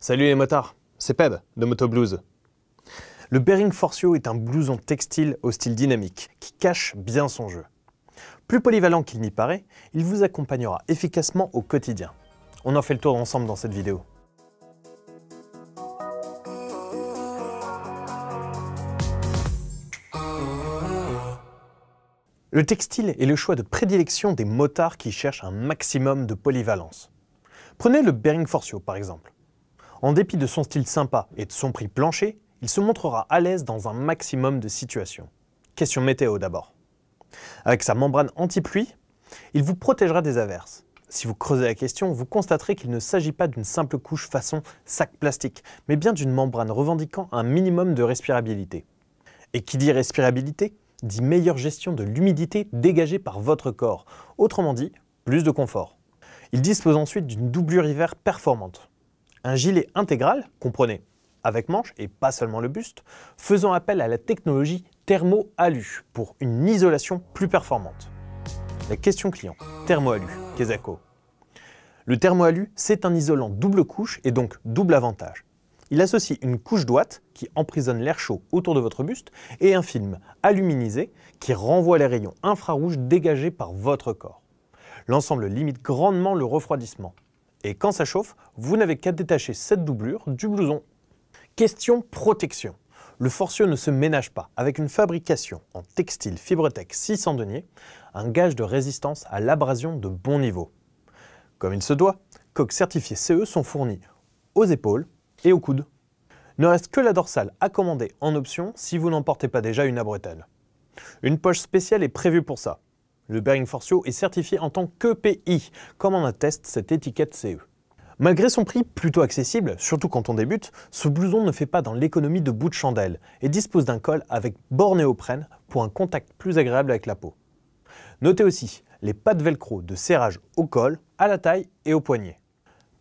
Salut les motards, c'est Peb de Moto Blues. Le Bearing Forcio est un blouson textile au style dynamique qui cache bien son jeu. Plus polyvalent qu'il n'y paraît, il vous accompagnera efficacement au quotidien. On en fait le tour ensemble dans cette vidéo. Le textile est le choix de prédilection des motards qui cherchent un maximum de polyvalence. Prenez le Bearing Forcio par exemple. En dépit de son style sympa et de son prix plancher, il se montrera à l'aise dans un maximum de situations. Question météo d'abord. Avec sa membrane anti-pluie, il vous protégera des averses. Si vous creusez la question, vous constaterez qu'il ne s'agit pas d'une simple couche façon sac plastique, mais bien d'une membrane revendiquant un minimum de respirabilité. Et qui dit respirabilité, dit meilleure gestion de l'humidité dégagée par votre corps, autrement dit, plus de confort. Il dispose ensuite d'une doublure hiver performante. Un gilet intégral, comprenez, avec manches et pas seulement le buste, faisant appel à la technologie thermo-alu pour une isolation plus performante. La question client, thermo-alu, qu'est-ce que c'est ? Le thermo-alu, c'est un isolant double couche et donc double avantage. Il associe une couche d'ouate qui emprisonne l'air chaud autour de votre buste et un film aluminisé qui renvoie les rayons infrarouges dégagés par votre corps. L'ensemble limite grandement le refroidissement. Et quand ça chauffe, vous n'avez qu'à détacher cette doublure du blouson. Question protection. Le Forcio ne se ménage pas avec une fabrication en textile Fibretec 600 deniers, un gage de résistance à l'abrasion de bon niveau. Comme il se doit, coques certifiées CE sont fournies aux épaules et aux coudes. Ne reste que la dorsale à commander en option si vous n'en portez pas déjà une à bretelles. Une poche spéciale est prévue pour ça. Le Bearing Forcio est certifié en tant qu'EPI, comme en atteste cette étiquette CE. Malgré son prix plutôt accessible, surtout quand on débute, ce blouson ne fait pas dans l'économie de bout de chandelle et dispose d'un col avec bord néoprène pour un contact plus agréable avec la peau. Notez aussi les pattes velcro de serrage au col, à la taille et au poignet.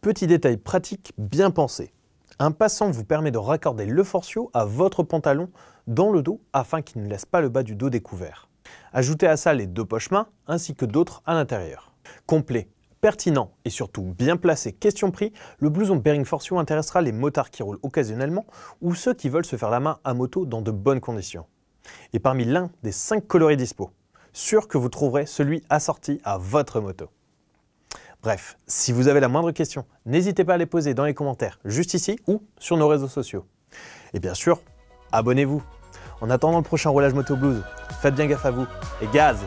Petit détail pratique bien pensé. Un passant vous permet de raccorder le Forcio à votre pantalon dans le dos afin qu'il ne laisse pas le bas du dos découvert. Ajoutez à ça les deux poches-mains ainsi que d'autres à l'intérieur. Complet, pertinent et surtout bien placé question prix, le blouson Bearing Forcio intéressera les motards qui roulent occasionnellement ou ceux qui veulent se faire la main à moto dans de bonnes conditions. Et parmi l'un des 5 coloris dispo, sûr que vous trouverez celui assorti à votre moto. Bref, si vous avez la moindre question, n'hésitez pas à les poser dans les commentaires juste ici ou sur nos réseaux sociaux. Et bien sûr, abonnez-vous. En attendant le prochain roulage Moto Blues, faites bien gaffe à vous et gaz!